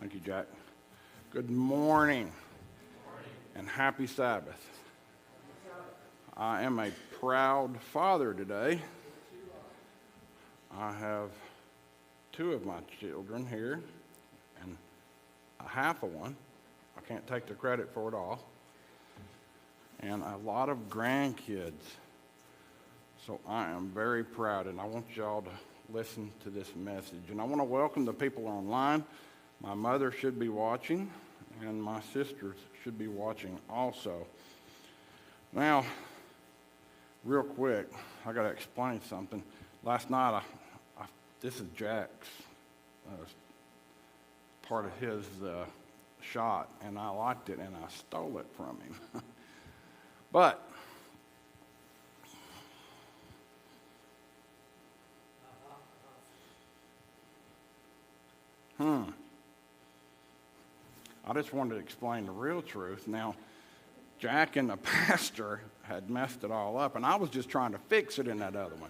Thank you, Jack. Good morning and happy Sabbath. I am a proud father today. I have two of my children here and a half of one. I can't take the credit for it all. And a lot of grandkids. So I am very proud, and I want y'all to listen to this message. And I want to welcome the people online. My mother should be watching, and my sisters should be watching also. Now, real quick, I got to explain something. Last night, this is Jack's part of his shot, and I liked it, and I stole it from him. But I just wanted to explain the real truth. Now, Jack and the pastor had messed it all up, and I was just trying to fix it in that other one.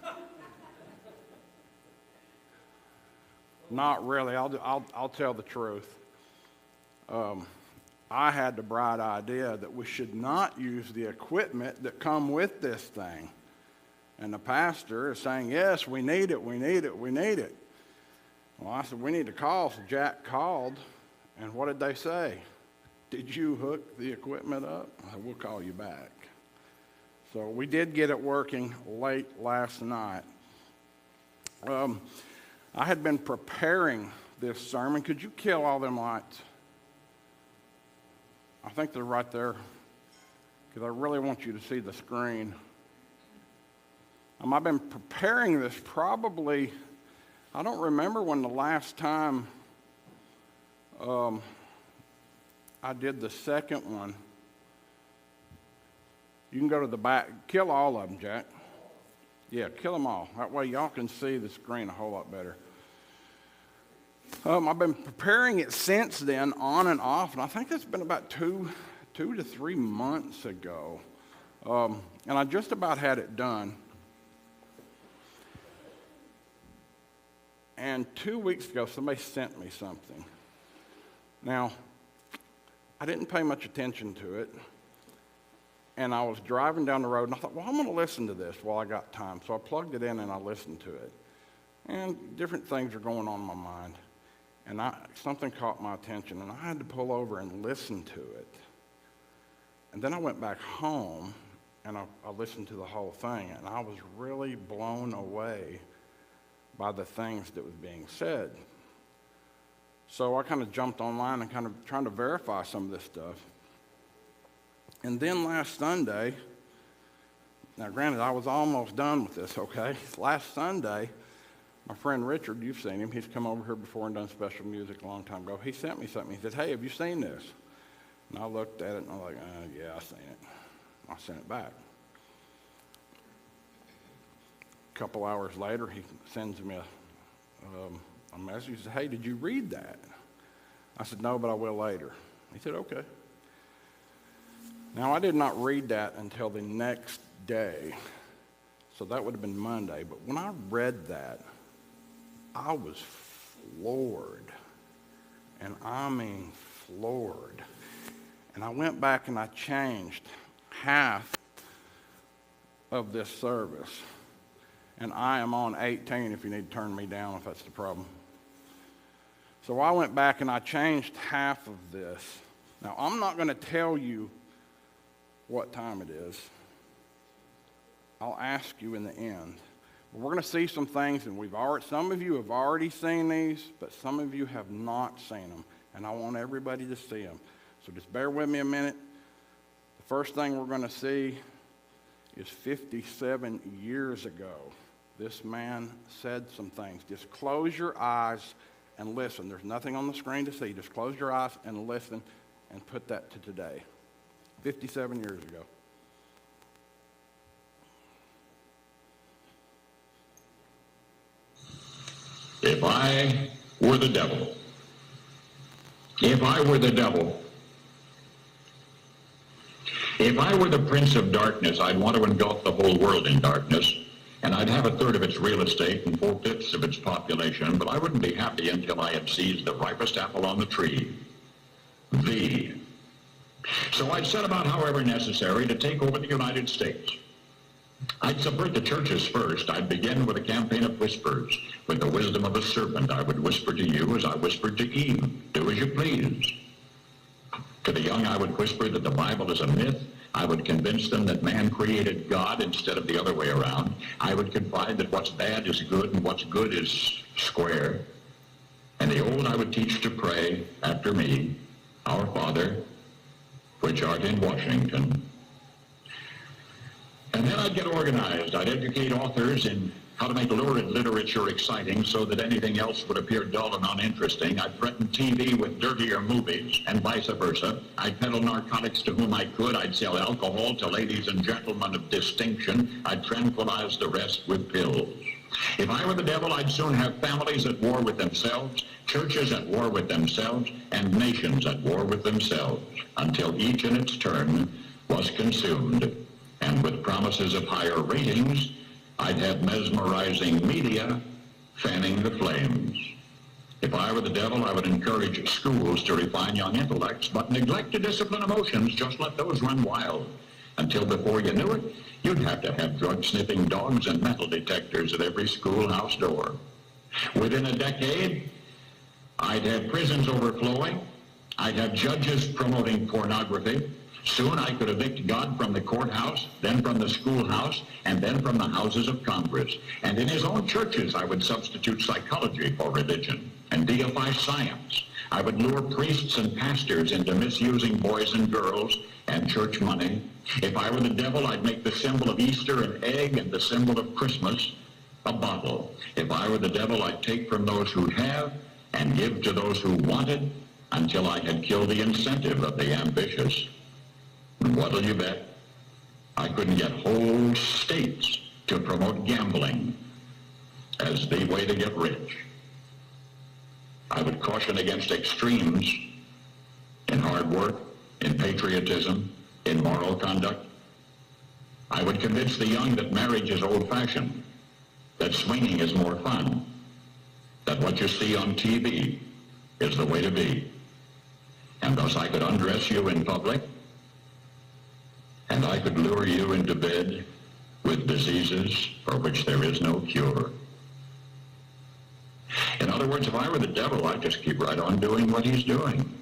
Not really. I'll tell the truth. I had the bright idea that we should not use the equipment that come with this thing. And the pastor is saying, yes, we need it, we need it, we need it. Well, I said, we need to call. So Jack called, and what did they say? Did you hook the equipment up? I said, we'll call you back. So we did get it working late last night. I had been preparing this sermon. Could you kill all them lights? I think they're right there, because I really want you to see the screen. I've been preparing this probably, I don't remember when the last time I did the second one. You can go to the back. Kill all of them, Jack. Yeah, kill them all. That way y'all can see the screen a whole lot better. I've been preparing it since then, on and off, and I think it's been about two to 3 months ago. And I just about had it done. And 2 weeks ago, somebody sent me something. Now, I didn't pay much attention to it, and I was driving down the road, and I thought, well, I'm going to listen to this while I got time. So I plugged it in, and I listened to it. And different things are going on in my mind. And something caught my attention, and I had to pull over and listen to it. And then I went back home, and I listened to the whole thing, and I was really blown away by the things that was being said. So I kind of jumped online and kind of trying to verify some of this stuff. And then last Sunday, now granted, I was almost done with this, okay? Last Sunday, my friend Richard, you've seen him. He's come over here before and done special music a long time ago. He sent me something. He said, hey, have you seen this? And I looked at it, and I was like, yeah, I've seen it. I sent it back. A couple hours later, he sends me a message. He said, hey, did you read that? I said, no, but I will later. He said, okay. Now, I did not read that until the next day. So that would have been Monday. But when I read that, I was floored. And I mean floored. And I went back and I changed half of this service. And I am on 18 if you need to turn me down if that's the problem. So I went back and I changed half of this. Now, I'm not going to tell you what time it is. I'll ask you in the end. But we're going to see some things, and some of you have already seen these, but some of you have not seen them. And I want everybody to see them. So just bear with me a minute. The first thing we're going to see is 57 years ago. This man said some things. Just close your eyes and listen. There's nothing on the screen to see. Just close your eyes and listen and put that to today. 57 years ago. If I were the devil, if I were the devil, if I were the prince of darkness, I'd want to engulf the whole world in darkness and I'd have a third of its real estate and 4/5 of its population, but I wouldn't be happy until I had seized the ripest apple on the tree. V. So I'd set about, however necessary, to take over the United States. I'd subvert the churches first. I'd begin with a campaign of whispers. With the wisdom of a serpent, I would whisper to you as I whispered to Eve, do as you please. To the young, I would whisper that the Bible is a myth. I would convince them that man created God instead of the other way around. I would confide that what's bad is good and what's good is square. And the old I would teach to pray after me, Our Father, which art in Washington. And then I'd get organized. I'd educate authors in how to make lurid literature exciting so that anything else would appear dull and uninteresting. I'd threaten TV with dirtier movies and vice versa. I'd peddle narcotics to whom I could. I'd sell alcohol to ladies and gentlemen of distinction. I'd tranquilize the rest with pills. If I were the devil, I'd soon have families at war with themselves, churches at war with themselves, and nations at war with themselves, until each in its turn was consumed. And with promises of higher ratings, I'd have mesmerizing media fanning the flames. If I were the devil, I would encourage schools to refine young intellects, but neglect to discipline emotions. Just let those run wild. Until before you knew it, you'd have to have drug-sniffing dogs and metal detectors at every schoolhouse door. Within a decade, I'd have prisons overflowing. I'd have judges promoting pornography. Soon I could evict God from the courthouse, then from the schoolhouse, and then from the houses of Congress. And in his own churches, I would substitute psychology for religion and deify science. I would lure priests and pastors into misusing boys and girls and church money. If I were the devil, I'd make the symbol of Easter an egg and the symbol of Christmas a bottle. If I were the devil, I'd take from those who have and give to those who wanted until I had killed the incentive of the ambitious. And what'll you bet? I couldn't get whole states to promote gambling as the way to get rich. I would caution against extremes in hard work, in patriotism, in moral conduct. I would convince the young that marriage is old-fashioned, that swinging is more fun, that what you see on TV is the way to be. And thus I could undress you in public, and I could lure you into bed with diseases for which there is no cure. In other words, if I were the devil, I'd just keep right on doing what he's doing.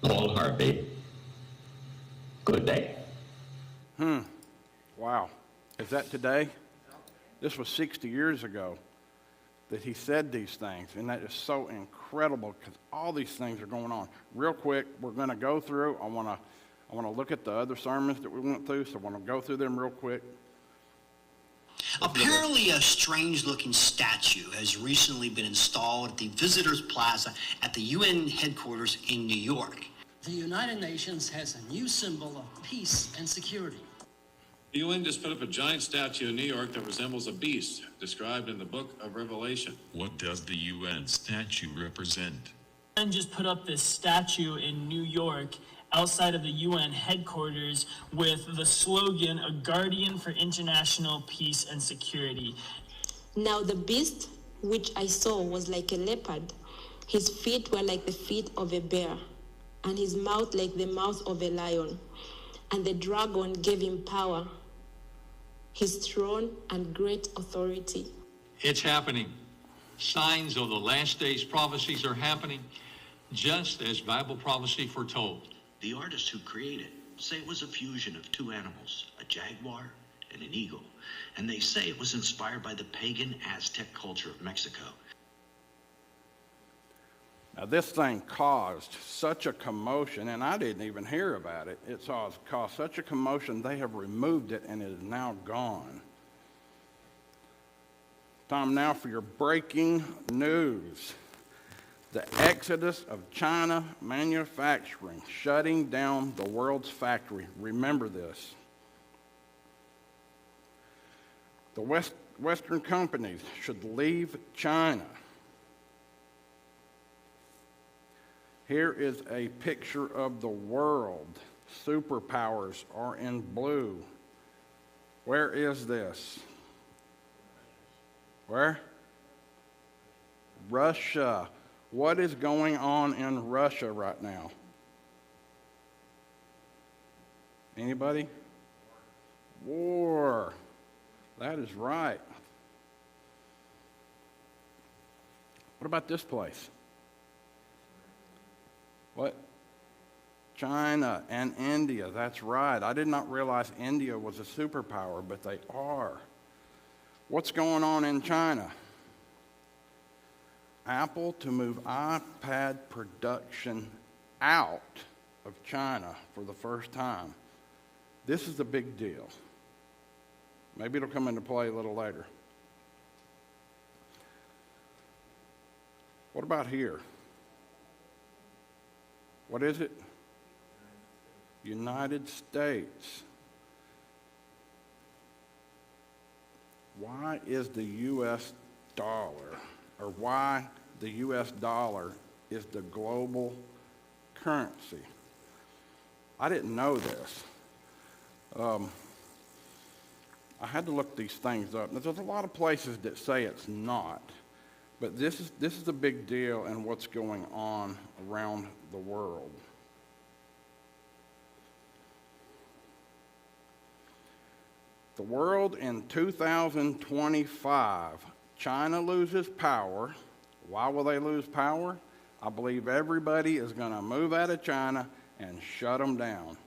Paul Harvey, good day. Wow. Is that today? This was 60 years ago that he said these things, and that is so incredible because all these things are going on. Real quick, we're going to go through. I want to look at the other sermons that we went through, so I want to go through them real quick. Apparently, a strange-looking statue has recently been installed at the Visitors Plaza at the UN headquarters in New York. The United Nations has a new symbol of peace and security. The UN just put up a giant statue in New York that resembles a beast, described in the book of Revelation. What does the UN statue represent? UN just put up this statue in New York outside of the UN headquarters with the slogan, "A Guardian for International Peace and Security." Now the beast which I saw was like a leopard. His feet were like the feet of a bear, and his mouth like the mouth of a lion. And the dragon gave him power, his throne and great authority. It's happening. Signs of the last days prophecies are happening, just as Bible prophecy foretold. The artists who created say it was a fusion of two animals, a jaguar and an eagle, and they say it was inspired by the pagan Aztec culture of Mexico. Now, this thing caused such a commotion, and I didn't even hear about it. It caused such a commotion, they have removed it, and it is now gone. Time now for your breaking news. The exodus of China manufacturing, shutting down the world's factory. Remember this. The Western companies should leave China. Here is a picture of the world. Superpowers are in blue. Where is this? Where? Russia. What is going on in Russia right now? Anybody? War. That is right. What about this place? What? China and India. That's right. I did not realize India was a superpower, but they are. What's going on in China? Apple to move iPad production out of China for the first time. This is a big deal. Maybe it'll come into play a little later. What about here? What is it? United States. Why is the U.S. dollar, or why the U.S. dollar is the global currency? I didn't know this. I had to look these things up. There's a lot of places that say it's not, but this is a big deal in what's going on around the world. The world in 2025, China loses power. Why will they lose power? I believe everybody is going to move out of China and shut them down.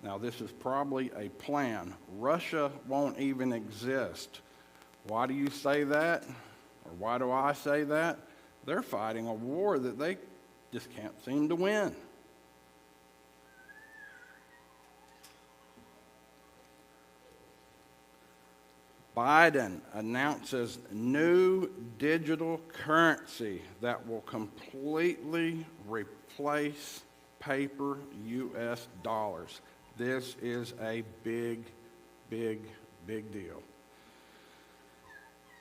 Now, this is probably a plan. Russia won't even exist. Why do you say that? Or why do I say that? They're fighting a war that they just can't seem to win. Biden announces new digital currency that will completely replace paper U.S. dollars. This is a big, big, big deal.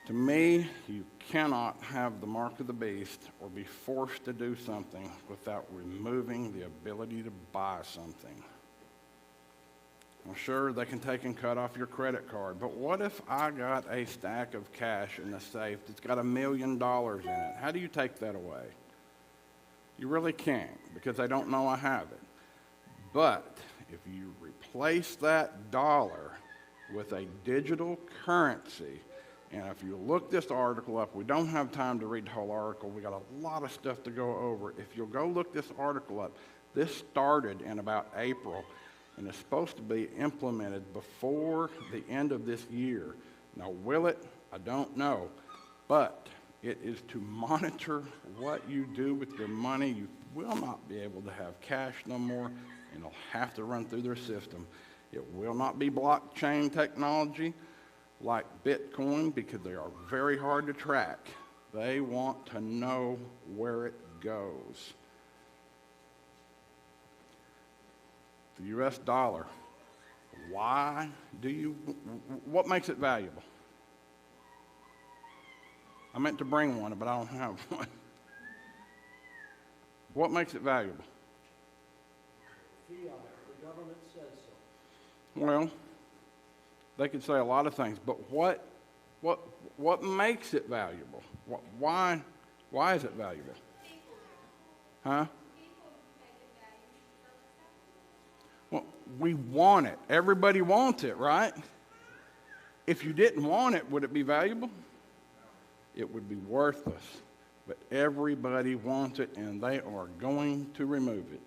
To me, you cannot have the mark of the beast or be forced to do something without removing the ability to buy something. I'm sure they can take and cut off your credit card, but what if I got a stack of cash in the safe that's got $1 million in it? How do you take that away? You really can't, because they don't know I have it. But if you replace that dollar with a digital currency, and if you look this article up, we don't have time to read the whole article. We got a lot of stuff to go over. If you'll go look this article up, this started in about April, and it's supposed to be implemented before the end of this year. Now, will it? I don't know. But it is to monitor what you do with your money. You will not be able to have cash no more, and it'll have to run through their system. It will not be blockchain technology like Bitcoin, because they are very hard to track. They want to know where it goes. The U.S. dollar, what makes it valuable? I meant to bring one, but I don't have one. What makes it valuable? Fiat, the government says so. Well, they could say a lot of things, but what makes it valuable? Why is it valuable? Huh? Well, we want it. Everybody wants it, right? If you didn't want it, would it be valuable? It would be worthless. But everybody wants it, and they are going to remove it.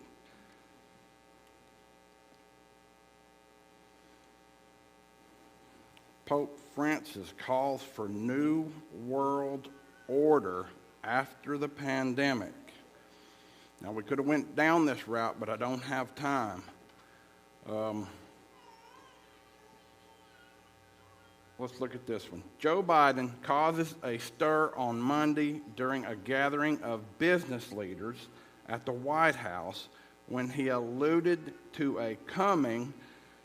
Pope Francis calls for new world order after the pandemic. Now, we could have went down this route, but I don't have time. Let's look at this one. Joe Biden causes a stir on Monday during a gathering of business leaders at the White House when he alluded to a coming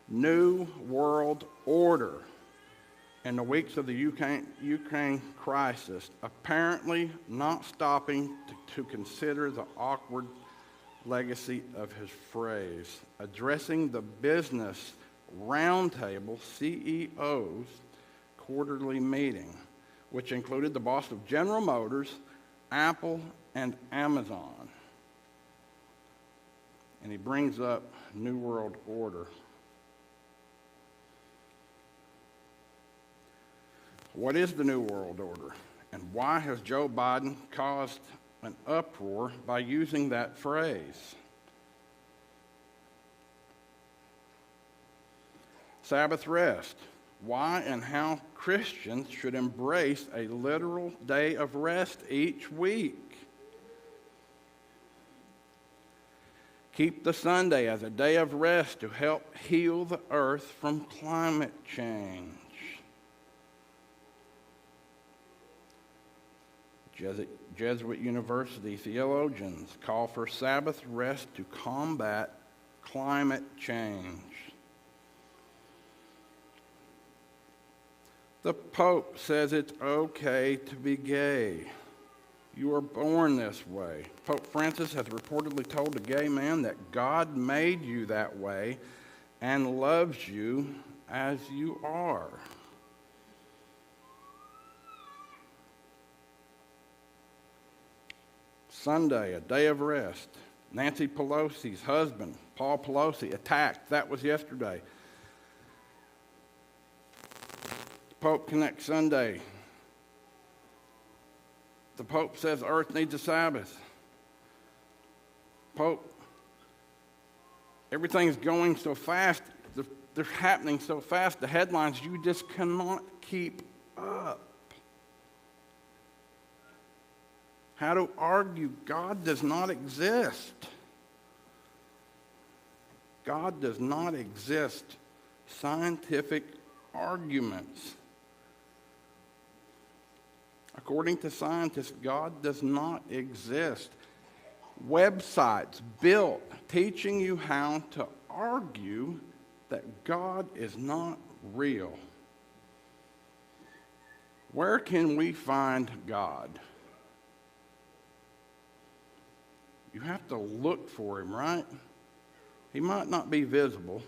new world order in the weeks of the Ukraine crisis, apparently not stopping to consider the awkward legacy of his phrase. Addressing the Business Roundtable CEO's quarterly meeting, which included the boss of General Motors, Apple, and Amazon. And he brings up New World Order. What is the New World Order? And why has Joe Biden caused an uproar by using that phrase? Sabbath rest. Why and how Christians should embrace a literal day of rest each week. Keep the Sunday as a day of rest to help heal the earth from climate change. Jesuit University theologians call for Sabbath rest to combat climate change. The Pope says it's okay to be gay. You were born this way. Pope Francis has reportedly told a gay man that God made you that way and loves you as you are. Sunday, a day of rest. Nancy Pelosi's husband, Paul Pelosi, attacked. That was yesterday. Pope connects Sunday. The Pope says earth needs a Sabbath. Pope, everything's going so fast. They're happening so fast. The headlines, you just cannot keep up. How to argue God does not exist. God does not exist. Scientific arguments. According to scientists, God does not exist. Websites built teaching you how to argue that God is not real. Where can we find God? You have to look for him, right? He might not be visible.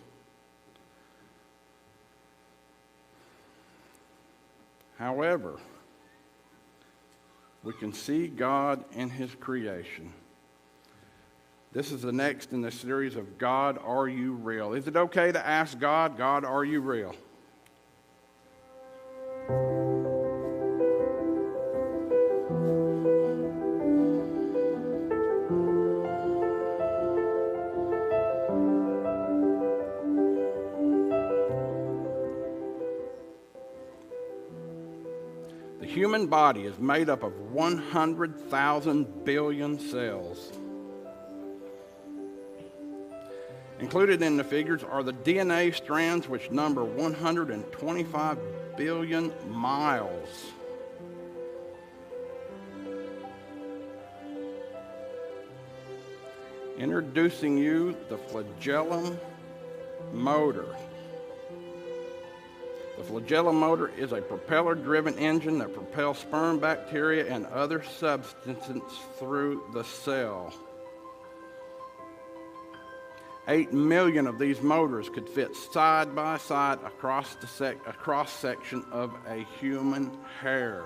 However, we can see God in his creation. This is the next in the series of God, Are You Real? Is it okay to ask God, God, are you real? The human body is made up of 100,000 billion cells. Included in the figures are the DNA strands, which number 125 billion miles. Introducing you the flagellum motor. The flagellum motor is a propeller-driven engine that propels sperm, bacteria, and other substances through the cell. 8 million of these motors could fit side by side across a cross-section of a human hair.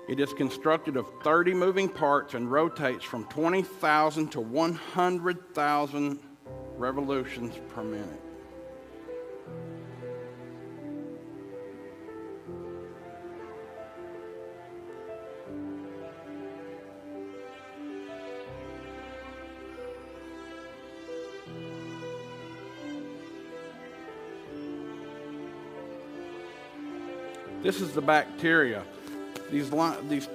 It is constructed of 30 moving parts and rotates from 20,000 to 100,000 revolutions per minute. This is the bacteria. These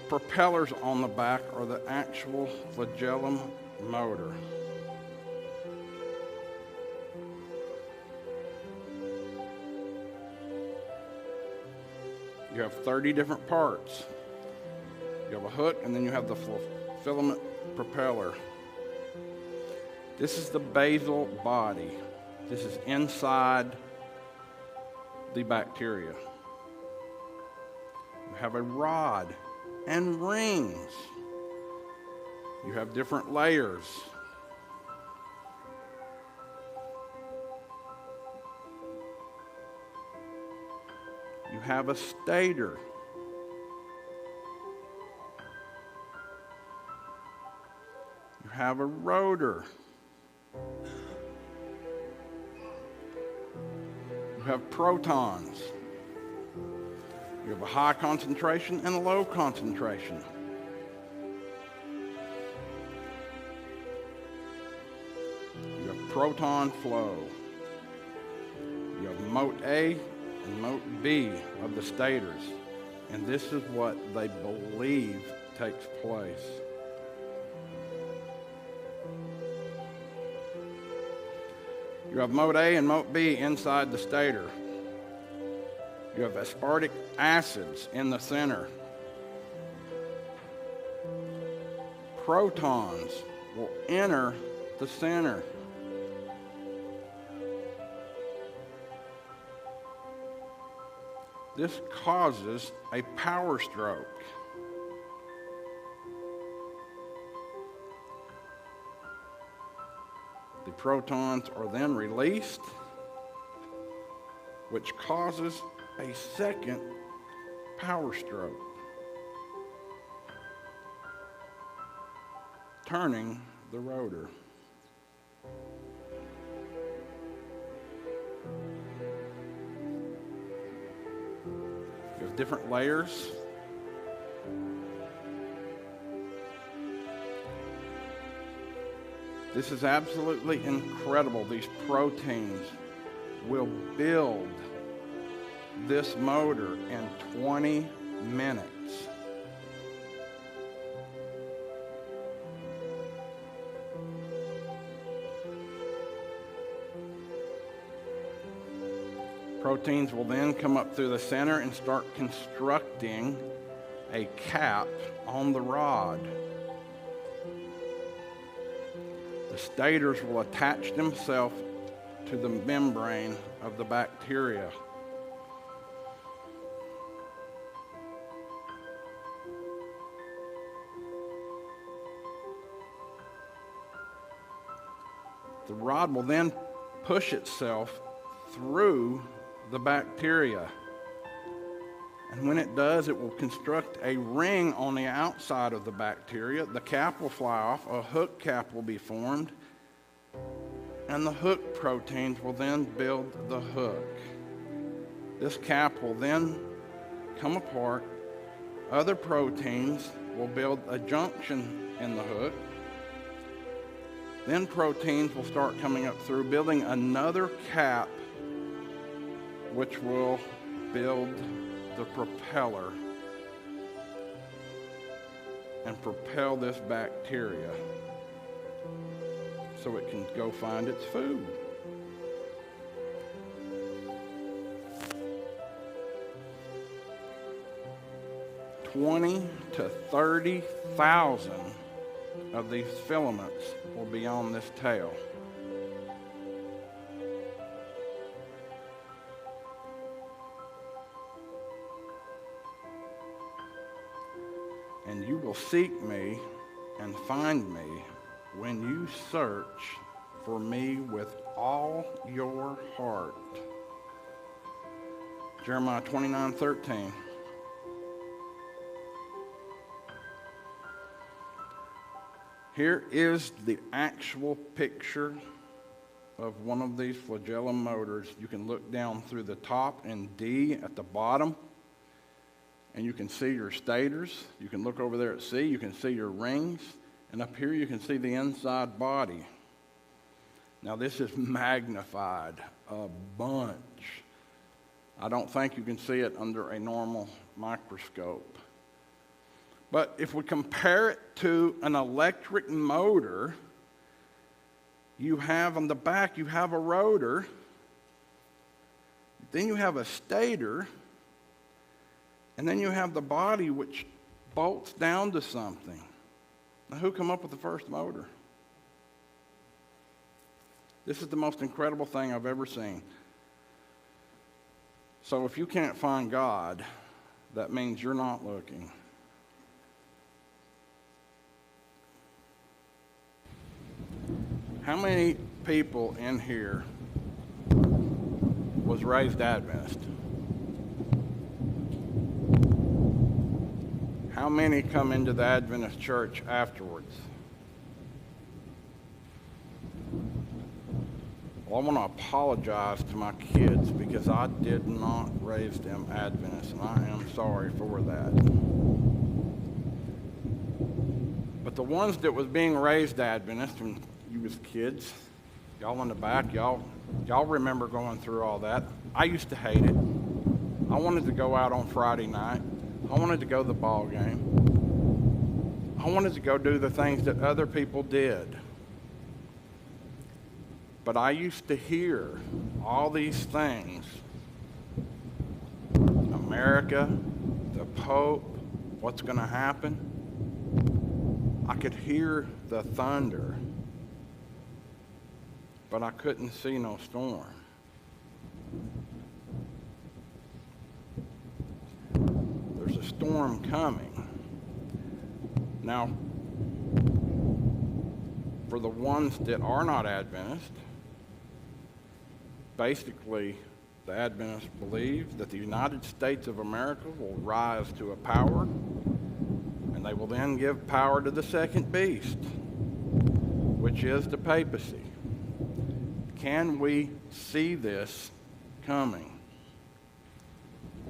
propellers on the back are the actual flagellum motor. You have 30 different parts. You have a hook, and then you have the filament propeller. This is the basal body. This is inside the bacteria. You have a rod and rings. You have different layers. You have a stator. You have a rotor. You have protons. You have a high concentration and a low concentration. You have proton flow. You have mote A and mote B of the stators. And this is what they believe takes place. You have mote A and mote B inside the stator. You have aspartic acids in the center. Protons will enter the center. This causes a power stroke. The protons are then released, which causes a second power stroke, turning the rotor. You have different layers. This is absolutely incredible. These proteins will build this motor in 20 minutes. Proteins will then come up through the center and start constructing a cap on the rod. The stators will attach themselves to the membrane of the bacteria. The rod will then push itself through the bacteria. And when it does, it will construct a ring on the outside of the bacteria. The cap will fly off, a hook cap will be formed, and the hook proteins will then build the hook. This cap will then come apart. Other proteins will build a junction in the hook. Then proteins will start coming up through, building another cap, which will build the propeller and propel this bacteria so it can go find its food. $20,000 to $30,000 of these filaments will be on this tail. And you will seek me and find me when you search for me with all your heart. Jeremiah 29:13. Here is the actual picture of one of these flagellum motors. You can look down through the top in D at the bottom, and you can see your stators. You can look over there at C. You can see your rings. And up here you can see the inside body. Now this is magnified a bunch. I don't think you can see it under a normal microscope. But if we compare it to an electric motor, you have on the back, you have a rotor. Then you have a stator. And then you have the body which bolts down to something. Now, who came up with the first motor? This is the most incredible thing I've ever seen. So if you can't find God, that means you're not looking. How many people in here was raised Adventist? How many come into the Adventist church afterwards? Well, I want to apologize to my kids because I did not raise them Adventists, and I am sorry for that. But the ones that was being raised Adventist, when you was kids, y'all in the back, y'all remember going through all that. I used to hate it. I wanted to go out on Friday night. I wanted to go to the ball game. I wanted to go do the things that other people did. But I used to hear all these things. America, the Pope, what's going to happen. I could hear the thunder, but I couldn't see no storm. There's a storm coming. Now, for the ones that are not Adventist, basically, the Adventists believe that the United States of America will rise to a power, and they will then give power to the second beast, which is the papacy. Can we see this coming?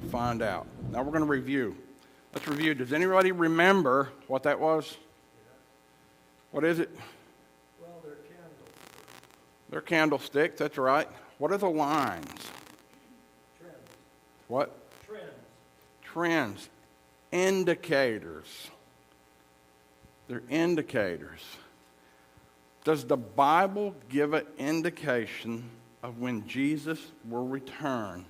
We'll find out. Now we're going to review. Let's review. Does anybody remember what that was? What is it? Well, they're candlesticks. They're candlesticks, that's right. What are the lines? Trends. What? Trends. Trends. Indicators. They're indicators. Does the Bible give an indication of when Jesus will return?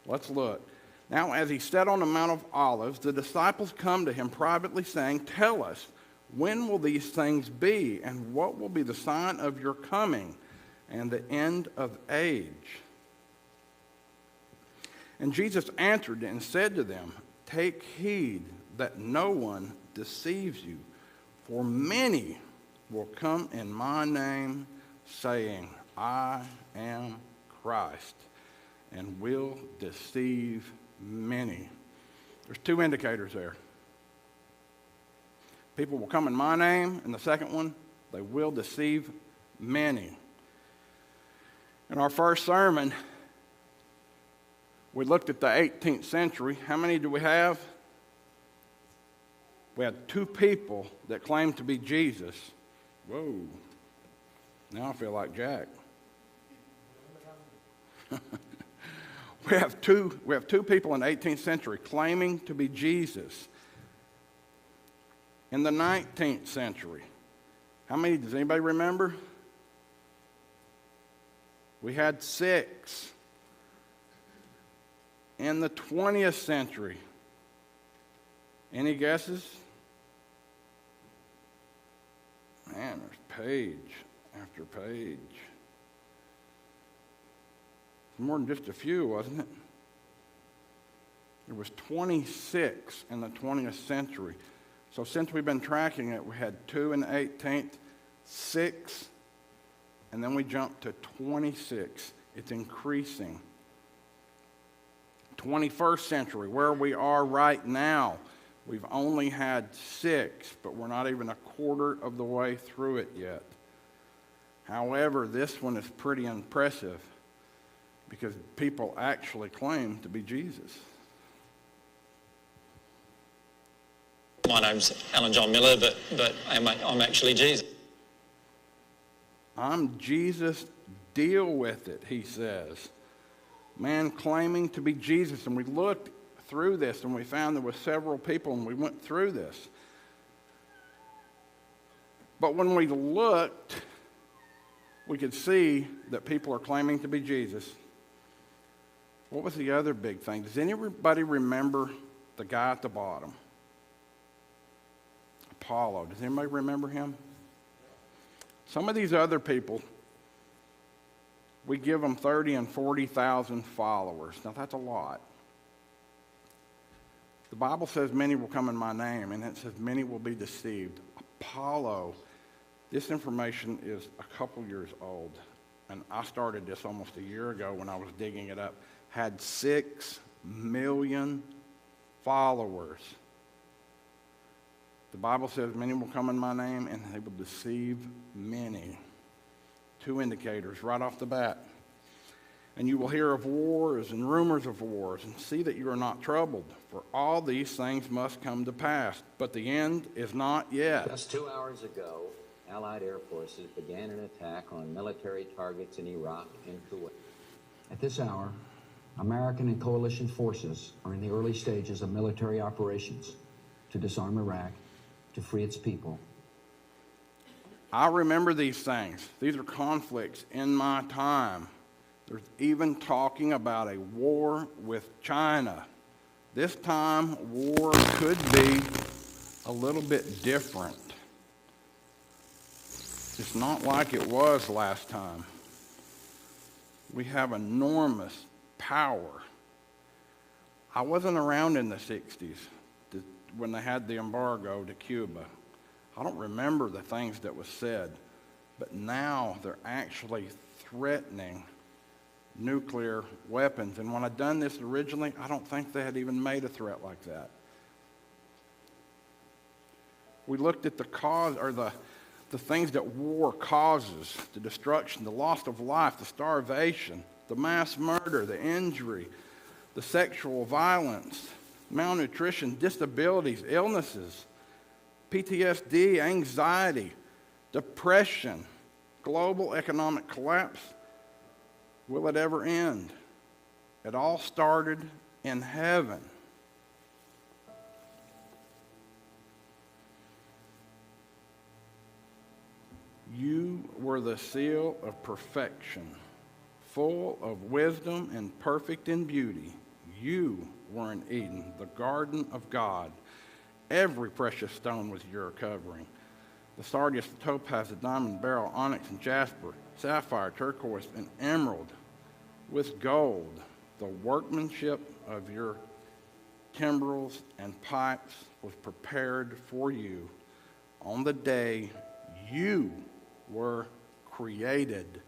Let's look. Now, as he sat on the Mount of Olives, the disciples come to him privately saying, "Tell us, when will these things be, and what will be the sign of your coming and the end of age?" And Jesus answered and said to them, "Take heed that no one deceives you, for many will come in my name, saying, 'I am Christ,' and will deceive many." There's two indicators there. People will come in my name, and the second one, they will deceive many. In our first sermon, we looked at the 18th century. How many do we have? We had two people that claimed to be Jesus. Whoa. Now I feel like Jack. We have two people in the 18th century claiming to be Jesus. In the 19th century, how many does anybody remember? We had 6. In the 20th century, any guesses? Man, there's page after page. More than just a few, wasn't it? There was 26 in the 20th century. So since we've been tracking it, we had 2 in the 18th, 6, and then we jumped to 26. It's increasing. 21st century, where we are right now, we've only had 6, but we're not even a quarter of the way through it yet. However, this one is pretty impressive because people actually claim to be Jesus. My name's Alan John Miller, but I'm actually Jesus. I'm Jesus, deal with it, he says. Man claiming to be Jesus. And we looked through this and we found there were several people and we went through this. But when we looked, we could see that people are claiming to be Jesus. What was the other big thing? Does anybody remember the guy at the bottom? Apollo. Does anybody remember him? Some of these other people, we give them 30 and 40,000 followers. Now, that's a lot. The Bible says many will come in my name, and it says many will be deceived. Apollo, this information is a couple years old, and I started this almost a year ago when I was digging it up, had 6 million followers. The Bible says many will come in my name and they will deceive many. 2 indicators right off the bat. And you will hear of wars and rumors of wars, and see that you are not troubled, for all these things must come to pass, but the end is not yet. Just 2 hours ago, Allied air forces began an attack on military targets in Iraq and Kuwait. At this hour, American and coalition forces are in the early stages of military operations to disarm Iraq, to free its people. I remember these things. These are conflicts in my time. There's even talking about a war with China. This time, war could be a little bit different. It's not like it was last time. We have enormous power. I wasn't around in the 60s when they had the embargo to Cuba. I don't remember the things that was said, but now they're actually threatening nuclear weapons. And when I done this originally, I don't think they had even made a threat like that. We looked at the cause, or the things that war causes: the destruction, the loss of life, the starvation, the mass murder, the injury, the sexual violence, malnutrition, disabilities, illnesses, PTSD, anxiety, depression, global economic collapse. Will it ever end? It all started in heaven. You were the seal of perfection, full of wisdom and perfect in beauty. You were in Eden, the garden of God. Every precious stone was your covering: the sardius, the topaz, the diamond, beryl, onyx, and jasper, sapphire, turquoise, and emerald, with gold. The workmanship of your timbrels and pipes was prepared for you on the day you were created.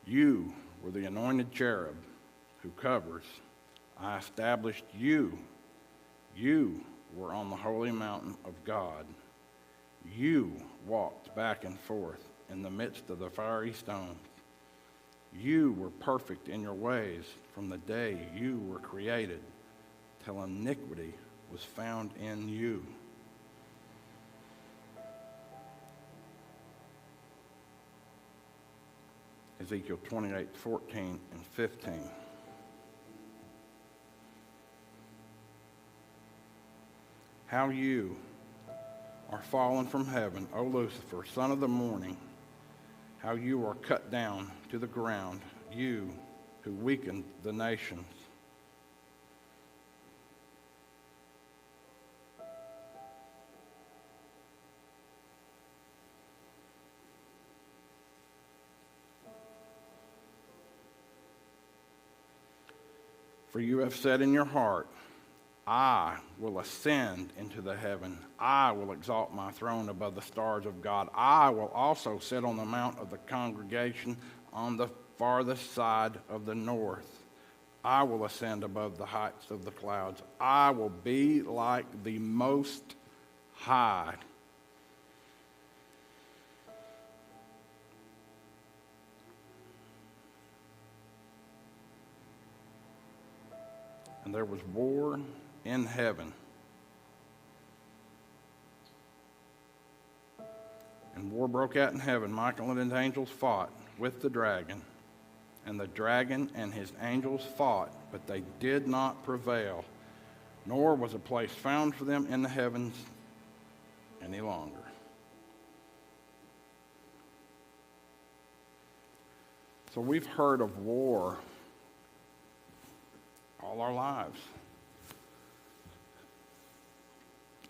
You were the anointed cherub who covers. I established you. You were on the holy mountain of God. You walked back and forth in the midst of the fiery stones. You were perfect in your ways from the day you were created, till iniquity was found in you. Ezekiel 28:14 and 15. How you are fallen from heaven, O Lucifer, son of the morning. How you are cut down to the ground, you who weakened the nations. For you have said in your heart, I will ascend into the heaven. I will exalt my throne above the stars of God. I will also sit on the mount of the congregation on the farthest side of the north. I will ascend above the heights of the clouds. I will be like the Most High. And there was war in heaven. And war broke out in heaven. Michael and his angels fought with the dragon. And the dragon and his angels fought, but they did not prevail. Nor was a place found for them in the heavens any longer. So we've heard of war all our lives.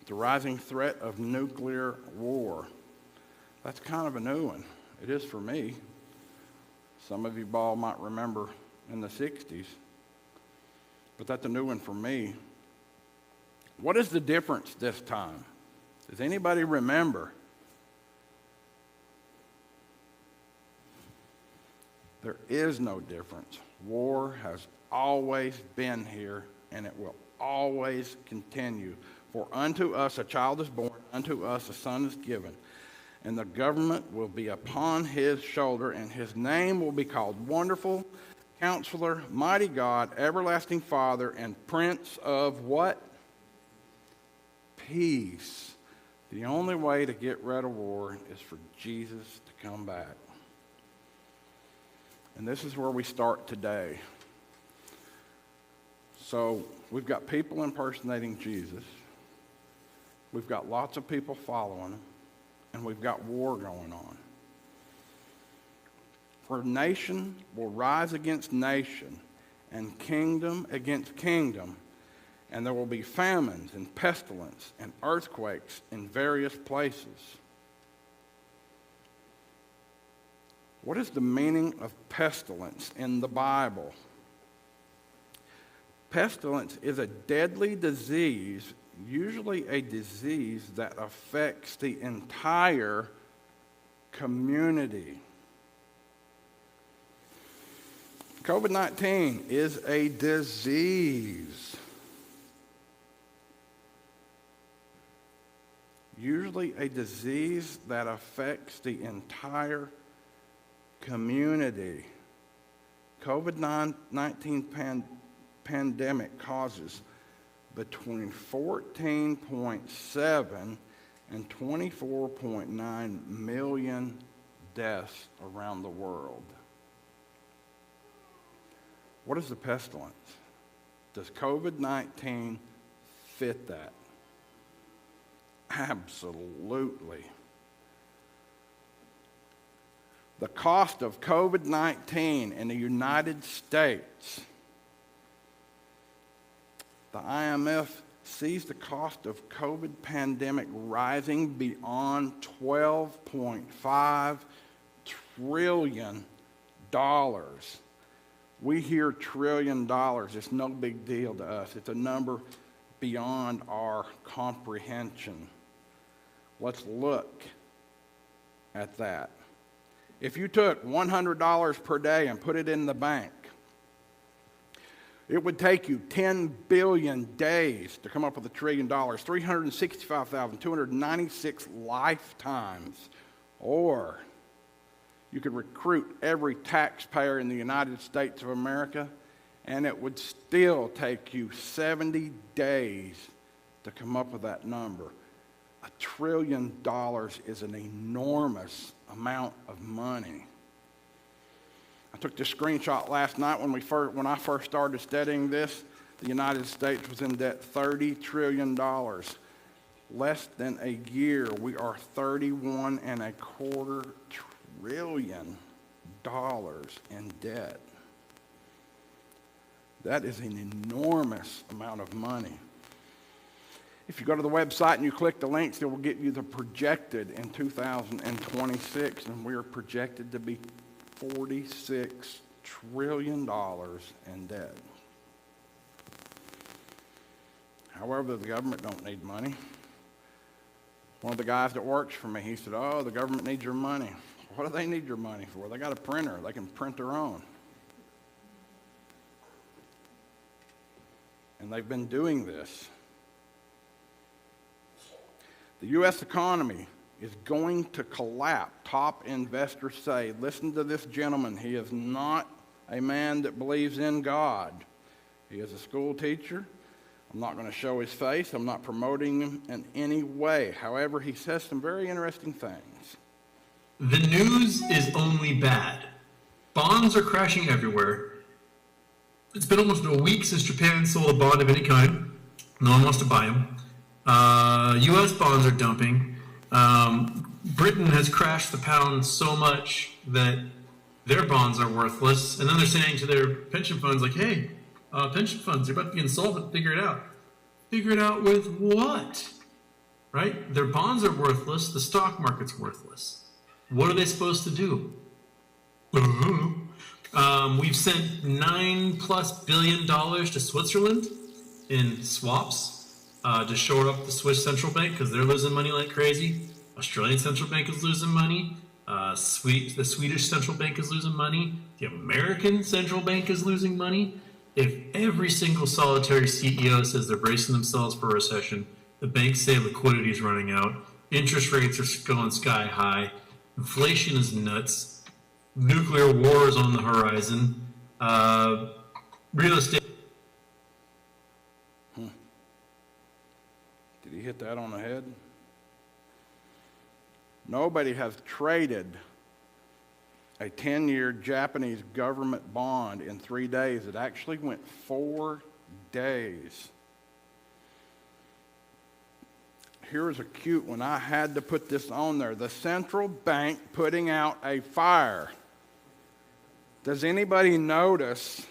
The rising threat of nuclear war. That's kind of a new one. It is for me. Some of you all might remember in the 60s. But that's a new one for me. What is the difference this time? Does anybody remember? There is no difference. War has always been here, and it will always continue. For unto us a child is born, unto us a son is given, and the government will be upon his shoulder, and his name will be called Wonderful, Counselor, Mighty God, Everlasting Father, and Prince of what? Peace. The only way to get rid of war is for Jesus to come back. And this is where we start today. So we've got people impersonating Jesus. We've got lots of people following him. And we've got war going on. For nation will rise against nation, and kingdom against kingdom, and there will be famines and pestilence and earthquakes in various places. What is the meaning of pestilence in the Bible? Pestilence is a deadly disease, usually a disease that affects the entire community. COVID-19 is a disease. Usually a disease that affects the entire community. COVID-19 pandemic causes between 14.7 and 24.9 million deaths around the world. What is the pestilence? Does COVID-19 fit that? Absolutely. The cost of COVID-19 in the United States, the IMF sees the cost of COVID pandemic rising beyond $12.5 trillion. We hear $1 trillion. It's no big deal to us. It's a number beyond our comprehension. Let's look at that. If you took $100 per day and put it in the bank, it would take you 10 billion days to come up with $1 trillion, 365,296 lifetimes. Or you could recruit every taxpayer in the United States of America, and it would still take you 70 days to come up with that number. $1 trillion is an enormous amount of money. I took this screenshot last night when I first started studying this. The United States was in debt $30 trillion. Less than a year, we are $31.25 trillion in debt. That is an enormous amount of money. If you go to the website and you click the links, it will get you the projected in 2026, and we are projected to be $46 trillion in debt. However, the government don't need money. One of the guys that works for me, he said, "Oh, the government needs your money." What do they need your money for? They got a printer. They can print their own. And they've been doing this. The U.S. economy is going to collapse. Top investors say, listen to this gentleman. He is not a man that believes in God. He is a school teacher. I'm not going to show his face. I'm not promoting him in any way. However, he says some very interesting things. The news is only bad. Bonds are crashing everywhere. It's been almost a week since Japan sold a bond of any kind. No one wants to buy them. U.S. bonds are dumping. Britain has crashed the pound so much that their bonds are worthless. And then they're saying to their pension funds, like, hey, pension funds, you're about to be insolvent, figure it out. Figure it out with what? Right? Their bonds are worthless. The stock market's worthless. What are they supposed to do? We've sent $9+ billion to Switzerland in swaps to shore up the Swiss central bank because they're losing money like crazy. Australian central bank is losing money. The Swedish central bank is losing money. The American central bank is losing money. If every single solitary CEO says they're bracing themselves for a recession, the banks say liquidity is running out, interest rates are going sky high, inflation is nuts, nuclear war is on the horizon, real estate. Did he hit that on the head? Nobody has traded a 10-year Japanese government bond in 3 days. It actually went 4 days. Here's a cute one. I had to put this on there. The central bank putting out a fire. Does anybody notice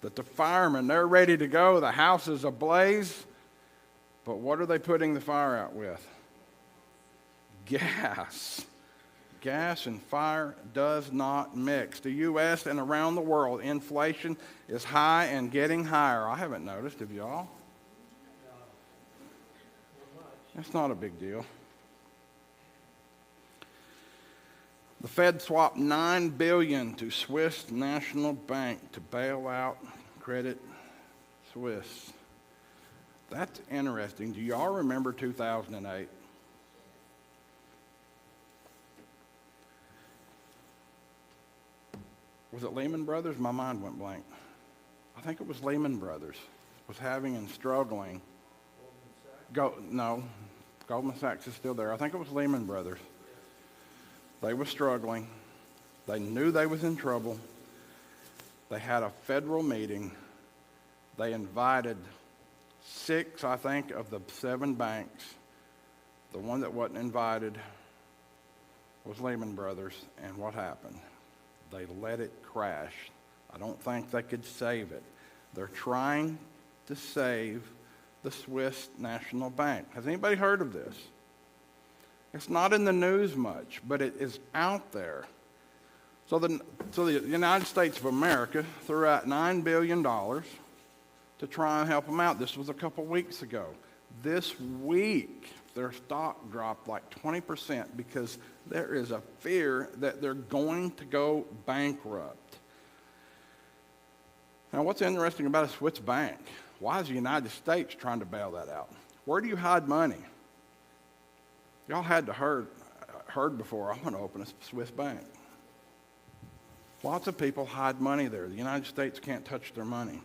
that the firemen, they're ready to go, the house is ablaze, but what are they putting the fire out with? Gas. Gas and fire does not mix. The U.S. and around the world, inflation is high and getting higher. I haven't noticed, have y'all? That's not a big deal. The Fed swapped $9 billion to Swiss National Bank to bail out Credit Suisse. That's interesting. Do y'all remember 2008? Was it Lehman Brothers? My mind went blank. I think it was Lehman Brothers was having and struggling. No, Goldman Sachs is still there. I think it was Lehman Brothers. They were struggling. They knew they was in trouble. They had a federal meeting. They invited 6, I think, of the 7 banks. The one that wasn't invited was Lehman Brothers. And what happened? They let it crash. I don't think they could save it. They're trying to save the Swiss National Bank. Has anybody heard of this? It's not in the news much, but it is out there. So the United States of America threw out $9 billion to try and help them out. This was a couple weeks ago. This week, their stock dropped like 20% because there is a fear that they're going to go bankrupt. Now, what's interesting about a Swiss bank? Why is the United States trying to bail that out? Where do you hide money? Y'all had to heard before, I'm going to open a Swiss bank. Lots of people hide money there. The United States can't touch their money.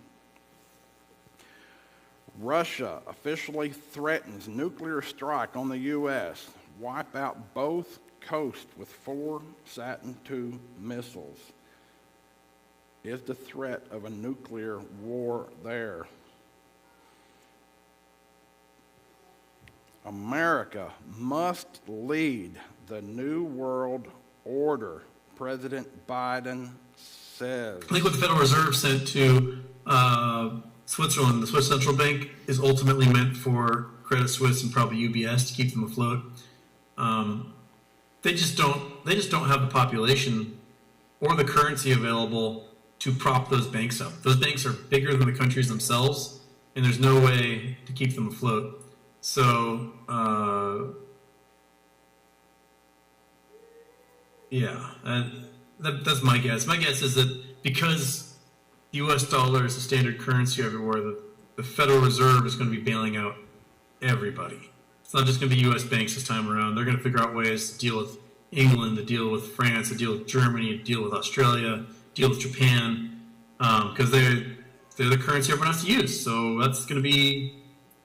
Russia officially threatens nuclear strike on the U.S., wipe out both coasts with 4 Saturn II missiles. Is the threat of a nuclear war there? America must lead the New World Order, President Biden says. I think what the Federal Reserve sent to Switzerland, the Swiss Central Bank, is ultimately meant for Credit Suisse and probably UBS to keep them afloat. They just don't have the population or the currency available to prop those banks up. Those banks are bigger than the countries themselves, and there's no way to keep them afloat. So, that's my guess. My guess is that because the U.S. dollar is a standard currency everywhere, the Federal Reserve is going to be bailing out everybody. It's not just going to be U.S. banks this time around. They're going to figure out ways to deal with England, to deal with France, to deal with Germany, to deal with Australia, deal with Japan, because they're the currency everyone has to use. So that's going to be...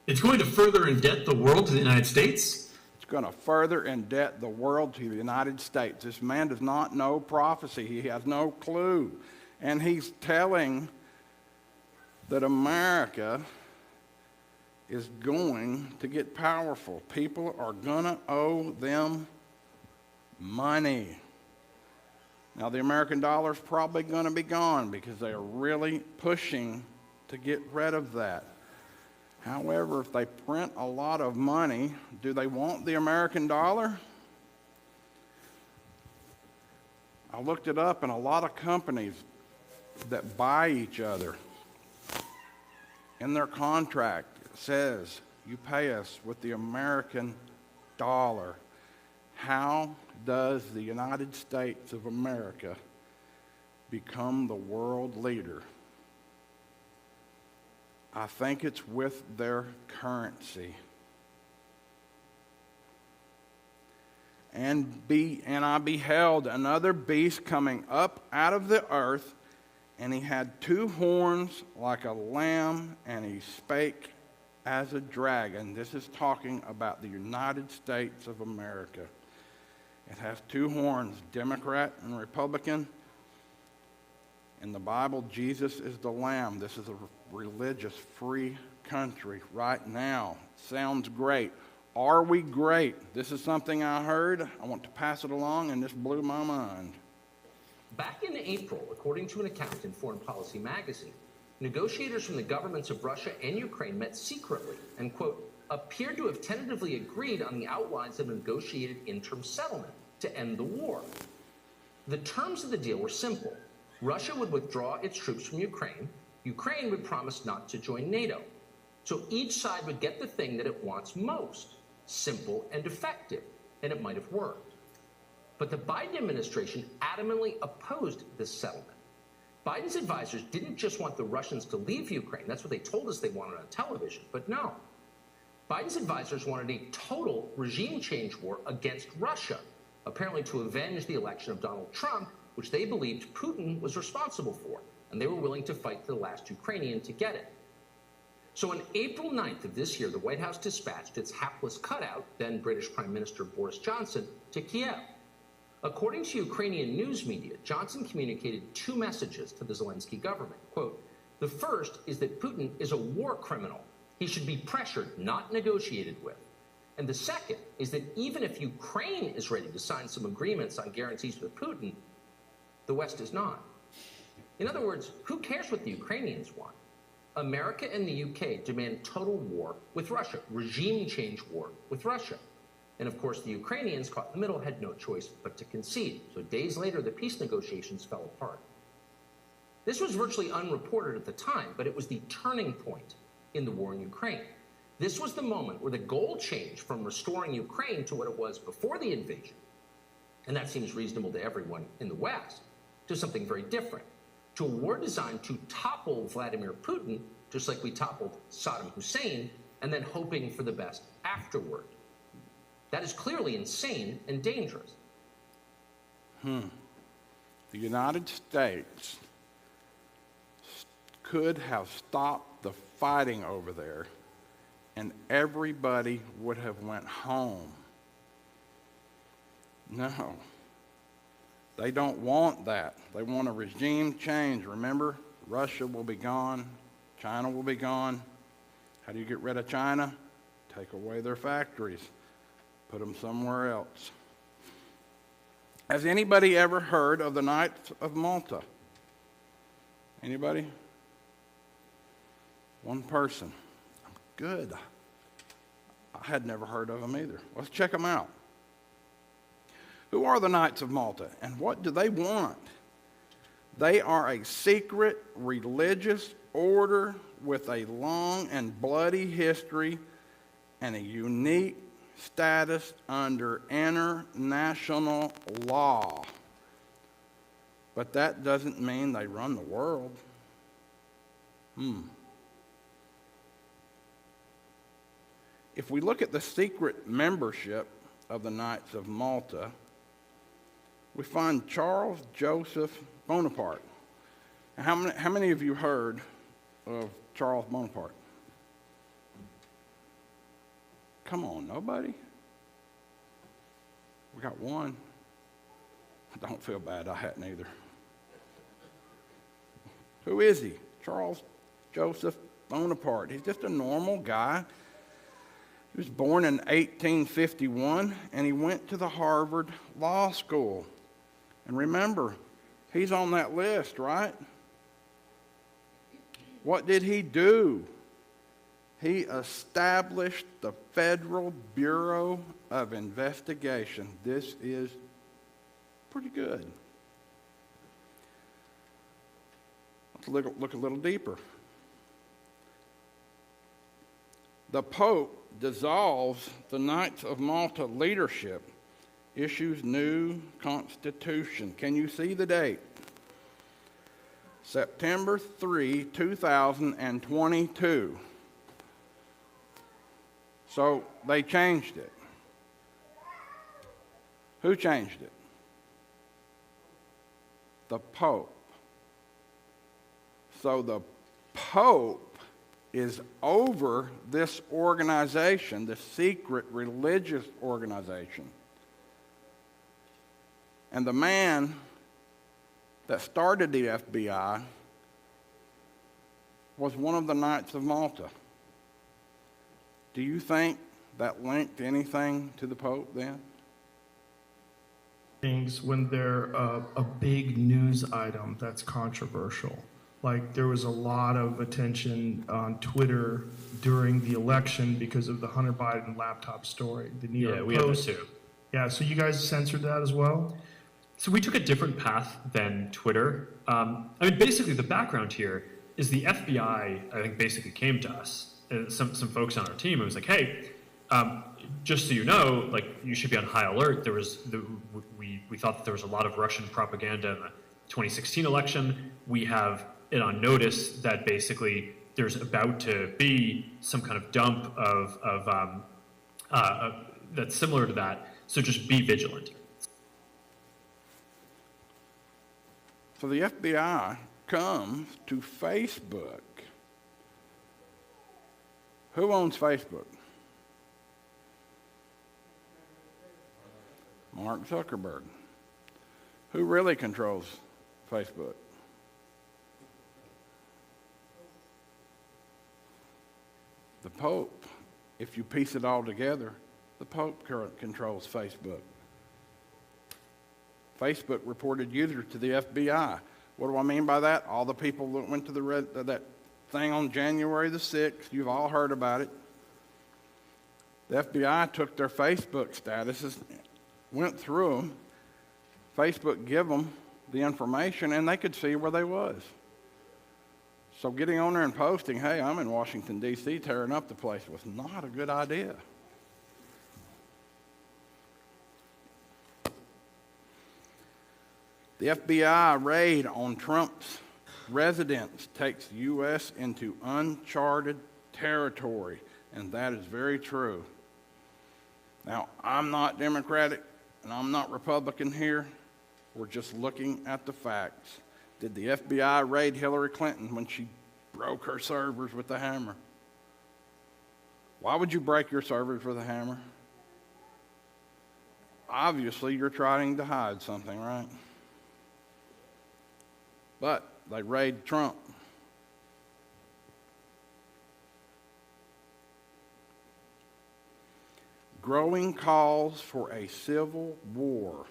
It's going to further indebt the world to the United States. It's going to further indebt the world to the United States. This man does not know prophecy. He has no clue. And he's telling that America is going to get powerful. People are going to owe them money. Now, the American dollar is probably going to be gone because they are really pushing to get rid of that. However, if they print a lot of money, do they want the American dollar? I looked it up, and a lot of companies that buy each other, in their contract, it says you pay us with the American dollar. How does the United States of America become the world leader? I think it's with their currency. And I beheld another beast coming up out of the earth, and he had 2 horns like a lamb, and he spake as a dragon. This is talking about the United States of America. It has 2 horns, Democrat and Republican. In the Bible, Jesus is the Lamb. This is a religious, free country right now. Sounds great. Are we great? This is something I heard. I want to pass it along, and this blew my mind. Back in April, according to an account in Foreign Policy magazine, negotiators from the governments of Russia and Ukraine met secretly and, quote, appeared to have tentatively agreed on the outlines of a negotiated interim settlement to end the war. The terms of the deal were simple. Russia would withdraw its troops from Ukraine. Ukraine would promise not to join NATO. So each side would get the thing that it wants most. Simple and effective, and it might have worked. But the Biden administration adamantly opposed this settlement. Biden's advisors didn't just want the Russians to leave Ukraine. That's what they told us they wanted on television. But no. Biden's advisors wanted a total regime change war against Russia, apparently to avenge the election of Donald Trump, which they believed Putin was responsible for, and they were willing to fight to the last Ukrainian to get it. So on April 9th of this year, the White House dispatched its hapless cutout, then British Prime Minister Boris Johnson, to Kiev. According to Ukrainian news media, Johnson communicated 2 messages to the Zelensky government. Quote, the first is that Putin is a war criminal. He should be pressured, not negotiated with. And the second is that even if Ukraine is ready to sign some agreements on guarantees with Putin, the West is not. In other words, who cares what the Ukrainians want? America and the UK demand total war with Russia, regime change war with Russia. And of course, the Ukrainians, caught in the middle, had no choice but to concede. So days later, the peace negotiations fell apart. This was virtually unreported at the time, but it was the turning point in the war in Ukraine. This was the moment where the goal changed from restoring Ukraine to what it was before the invasion, and that seems reasonable to everyone in the West, to something very different, to a war designed to topple Vladimir Putin, just like we toppled Saddam Hussein, and then hoping for the best afterward. That is clearly insane and dangerous. The United States could have stopped the fighting over there, and everybody would have went home. No. They don't want that. They want a regime change. Remember, Russia will be gone. China will be gone. How do you get rid of China? Take away their factories. Put them somewhere else. Has anybody ever heard of the Knights of Malta? Anybody? One person. Good. I had never heard of them either. Let's check them out. Who are the Knights of Malta, and what do they want? They are a secret religious order with a long and bloody history and a unique status under international law. But that doesn't mean they run the world. If we look at the secret membership of the Knights of Malta, we find Charles Joseph Bonaparte. How many of you heard of Charles Bonaparte? Come on, nobody? We got one. Don't feel bad, I hadn't either. Who is he? Charles Joseph Bonaparte. He's just a normal guy. He was born in 1851, and he went to the Harvard Law School. And remember, he's on that list, right? What did he do? He established the Federal Bureau of Investigation. This is pretty good. Let's look a little deeper. The Pope dissolves the Knights of Malta leadership, issues new constitution. Can you see the date? September 3, 2022. So they changed it. Who changed it? The Pope. So the Pope is over this organization, the secret religious organization. And the man that started the FBI was one of the Knights of Malta. Do you think that linked anything to the Pope then? Things when they're a big news item that's controversial. Like there was a lot of attention on Twitter during the election because of the Hunter Biden laptop story. The New York we had Post. this too. Yeah, so you guys censored that as well? So we took a different path than Twitter. I mean, basically the background here is the FBI, I think, basically came to us, some folks on our team, and was like, hey, just so you know, like, you should be on high alert. We thought that there was a lot of Russian propaganda in the 2016 election. We have it on notice that basically there's about to be some kind of dump that's similar to that. So just be vigilant. So the FBI comes to Facebook. Who owns Facebook? Mark Zuckerberg. Who really controls Facebook? The Pope. If you piece it all together, the Pope controls Facebook. Facebook reported users to the FBI. What do I mean by that? All the people that went to that thing on January the 6th, you've all heard about it. The FBI took their Facebook statuses, went through them. Facebook gave them the information, and they could see where they was. So getting on there and posting, hey, I'm in Washington, D.C., tearing up the place was not a good idea. The FBI raid on Trump's residence takes the U.S. into uncharted territory, and that is very true. Now, I'm not Democratic, and I'm not Republican here. We're just looking at the facts. Did the FBI raid Hillary Clinton when she broke her servers with a hammer? Why would you break your servers with a hammer? Obviously, you're trying to hide something, right? But they raid Trump. Growing calls for a civil war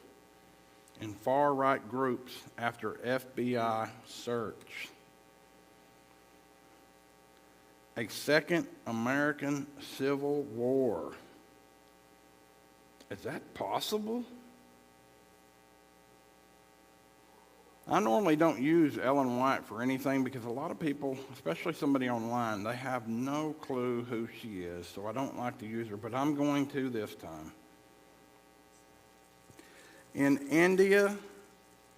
in far-right groups after FBI search. A second American Civil War. Is that possible? I normally don't use Ellen White for anything because a lot of people, especially somebody online, they have no clue who she is, so I don't like to use her, but I'm going to this time. In India,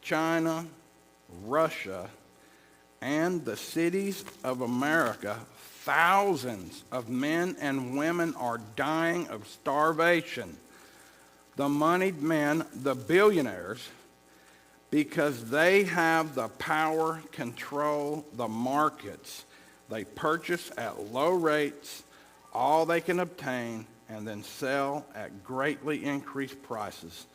China, Russia, and the cities of America, thousands of men and women are dying of starvation. The moneyed men, the billionaires, because they have the power, control the markets. They purchase at low rates all they can obtain and then sell at greatly increased prices.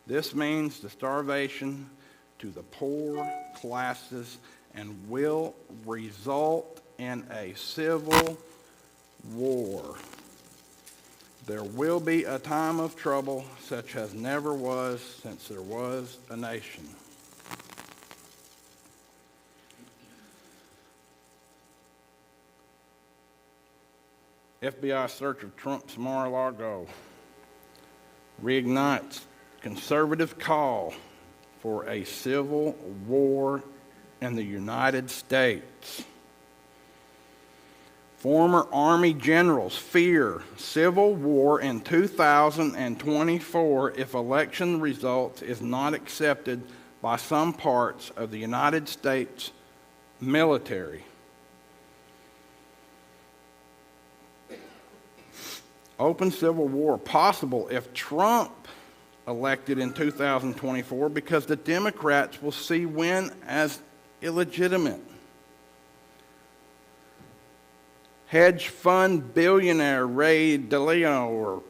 This means the starvation to the poor classes and will result in a civil war. There will be a time of trouble such as never was since there was a nation. FBI search of Trump's Mar-a-Lago reignites conservative call for a civil war in the United States. Former Army generals fear civil war in 2024 if election results is not accepted by some parts of the United States military. Open civil war possible if Trump elected in 2024 because the Democrats will see win as illegitimate. Hedge fund billionaire Ray Dalio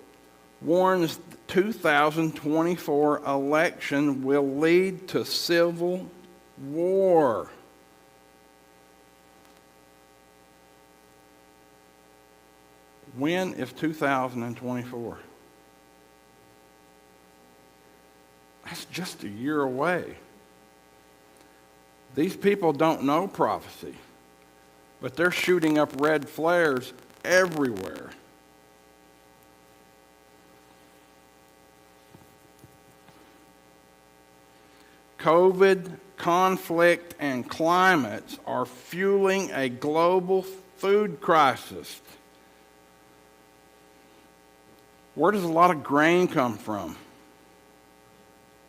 warns the 2024 election will lead to civil war. When is 2024? That's just a year away. These people don't know prophecy, but they're shooting up red flares everywhere. COVID, conflict, and climates are fueling a global food crisis. Where does a lot of grain come from?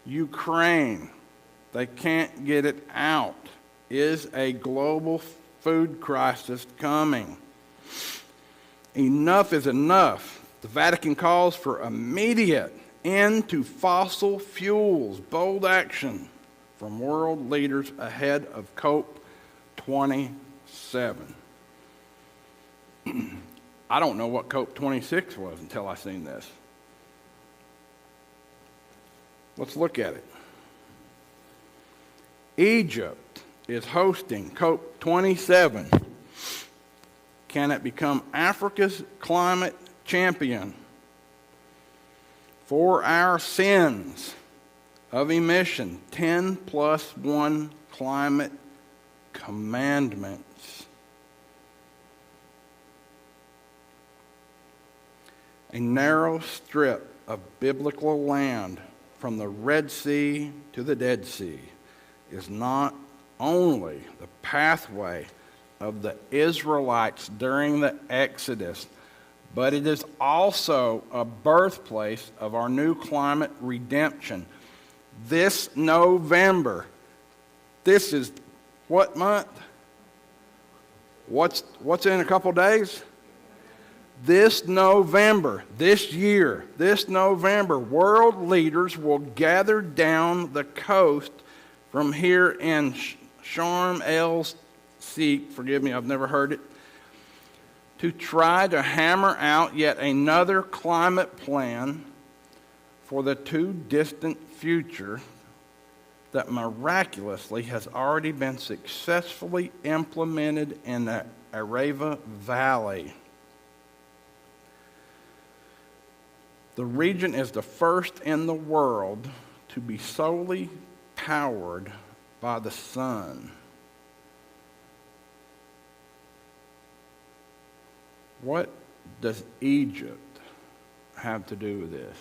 Ukraine. They can't get it out. Is a global food crisis coming? Enough is enough. The Vatican calls for immediate end to fossil fuels. Bold action from world leaders ahead of COP27. I don't know what COP26 was until I seen this. Let's look at it. Egypt is hosting COP27. Can it become Africa's climate champion? For our sins of emission, 10+1 climate commandments. A narrow strip of biblical land from the Red Sea to the Dead Sea is not only the pathway of the Israelites during the Exodus, but it is also a birthplace of our new climate redemption. This November, this is what month? What's in a couple days? This November, this year, this November, world leaders will gather down the coast from here in Sharm el-Sheikh, forgive me, I've never heard it, to try to hammer out yet another climate plan for the too distant future that miraculously has already been successfully implemented in the Arava Valley. The region is the first in the world to be solely powered by the sun. What does Egypt have to do with this?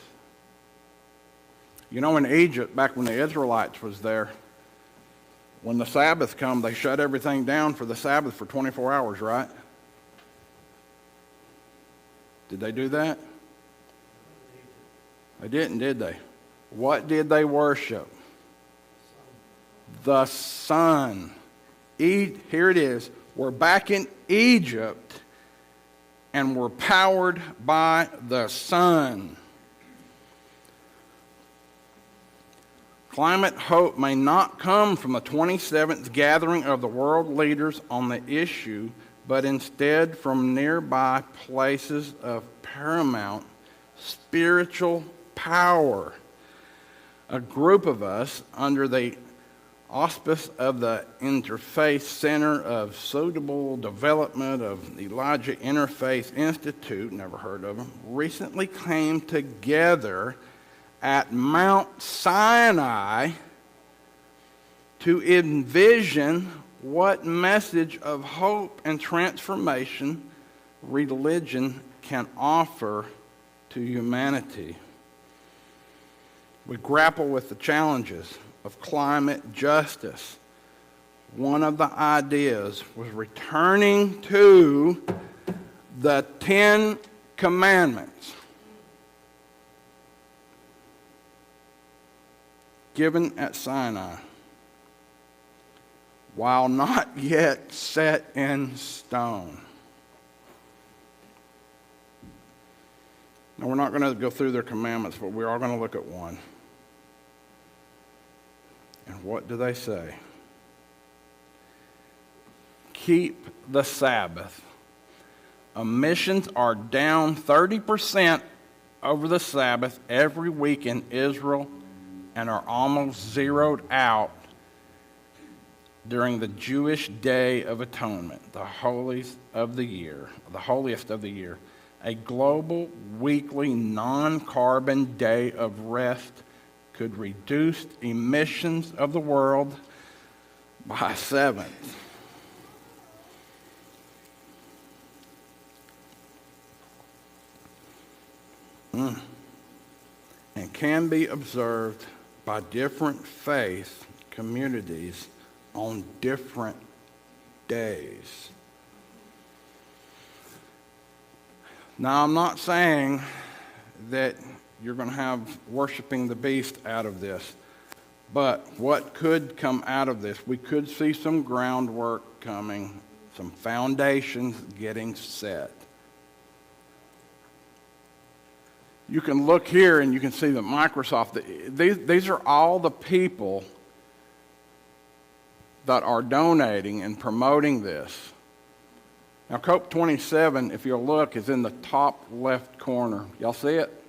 You know, in Egypt, back when the Israelites was there, when the Sabbath come, they shut everything down for the Sabbath for 24 hours, right? Did they do that? They didn't, did they? What did they worship? The sun. Here it is. We're back in Egypt, and we're powered by the sun. Climate hope may not come from the 27th gathering of the world leaders on the issue, but instead from nearby places of paramount spiritual power. A group of us, under the auspice of the Interfaith Center of Suitable Development of the Elijah Interfaith Institute, never heard of them, recently came together at Mount Sinai to envision what message of hope and transformation religion can offer to humanity. We grapple with the challenges of climate justice. One of the ideas was returning to the 10 Commandments given at Sinai, while not yet set in stone. Now, we're not going to go through their commandments, but we are going to look at one. And what do they say? Keep the Sabbath. Emissions are down 30% over the Sabbath every week in Israel and are almost zeroed out during the Jewish Day of Atonement, the holiest of the year, a global weekly non-carbon day of rest could reduce emissions of the world by a seventh. And can be observed by different faith communities on different days. Now, I'm not saying that you're going to have worshiping the beast out of this, but what could come out of this? We could see some groundwork coming, some foundations getting set. You can look here and you can see that Microsoft, these are all the people that are donating and promoting this. Now, COP27, if you'll look, is in the top left corner. Y'all see it?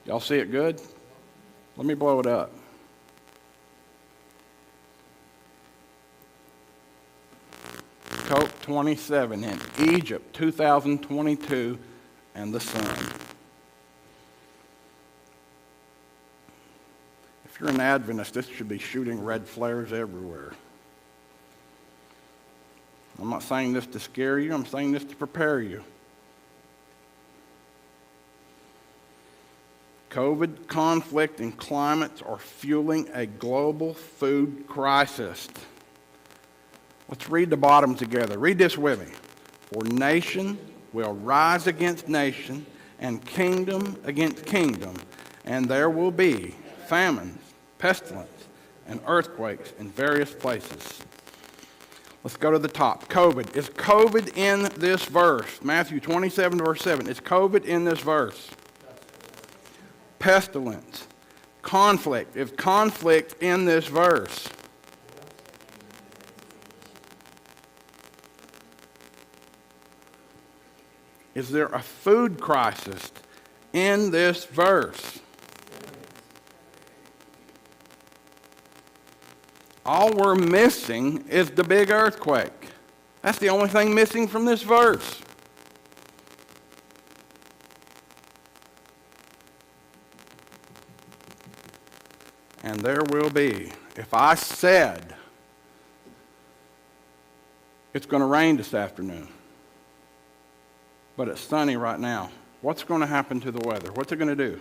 Y'all see it good? Let me blow it up. COP27 in Egypt, 2022, and the sun. If you're an Adventist, this should be shooting red flares everywhere. I'm not saying this to scare you, I'm saying this to prepare you. COVID, conflict, and climates are fueling a global food crisis. Let's read the bottom together. Read this with me. For nation will rise against nation, and kingdom against kingdom, and there will be famines, pestilence, and earthquakes in various places. Let's go to the top. COVID. Is COVID in this verse? Matthew 27, verse 7. Is COVID in this verse? Pestilence. Conflict. Is conflict in this verse? Is there a food crisis in this verse? All we're missing is the big earthquake. That's the only thing missing from this verse. And there will be. If I said it's going to rain this afternoon, but it's sunny right now, what's going to happen to the weather? What's it going to do?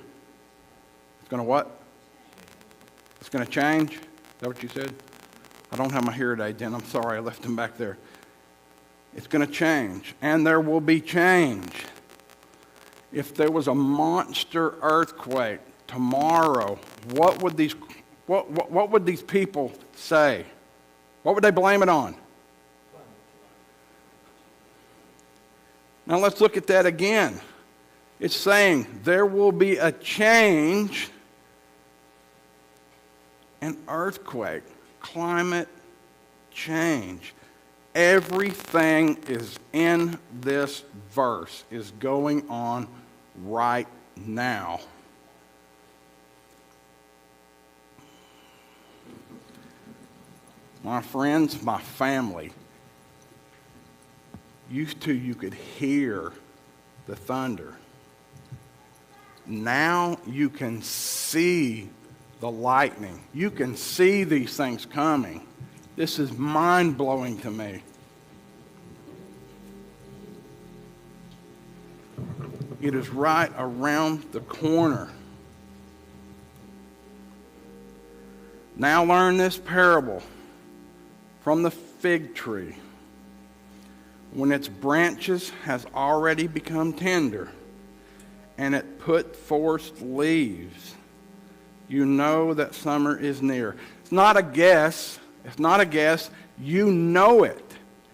It's going to what? It's going to change? Is that what you said? I don't have my hearing aid in. I'm sorry, I left them back there. It's going to change, and there will be change. If there was a monster earthquake tomorrow, what would these people say? What would they blame it on? Now let's look at that again. It's saying there will be a change, an earthquake, climate change. Everything is in this verse is going on right now. My friends, my family, used to you could hear the thunder. Now you can see the lightning. You can see these things coming. This is mind-blowing to me. It is right around the corner. Now learn this parable from the fig tree. when its branches has already become tender and it put forth leaves, you know that summer is near. It's not a guess. It's not a guess. You know it.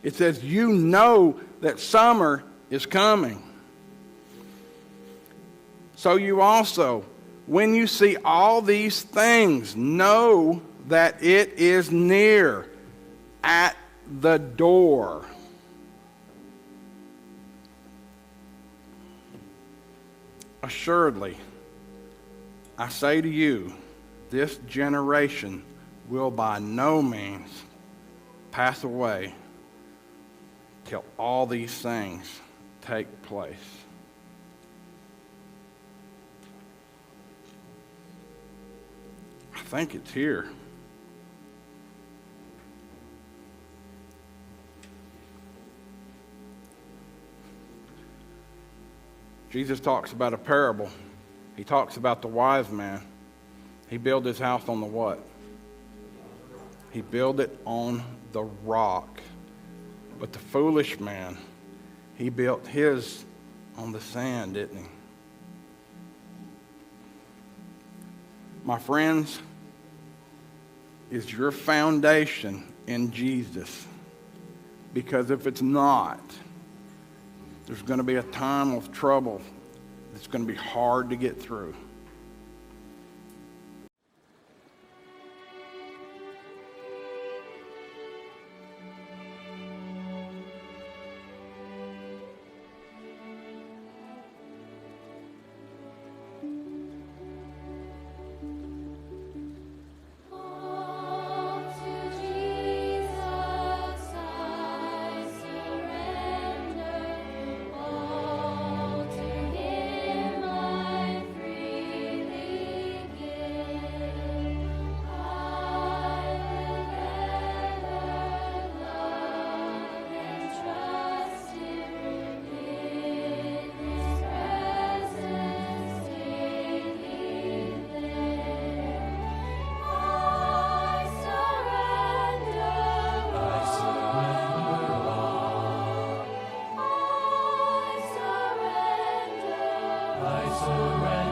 It says you know that summer is coming. So you also, when you see all these things, know that it is near, at the door. Assuredly, I say to you, this generation will by no means pass away till all these things take place. I think it's here. Jesus talks about a parable. He talks about the wise man. He built his house on the what? He built it on the rock. But the foolish man, he built his on the sand, didn't he? My friends, is your foundation in Jesus? Because if it's not, there's going to be a time of trouble that's going to be hard to get through. I surrender.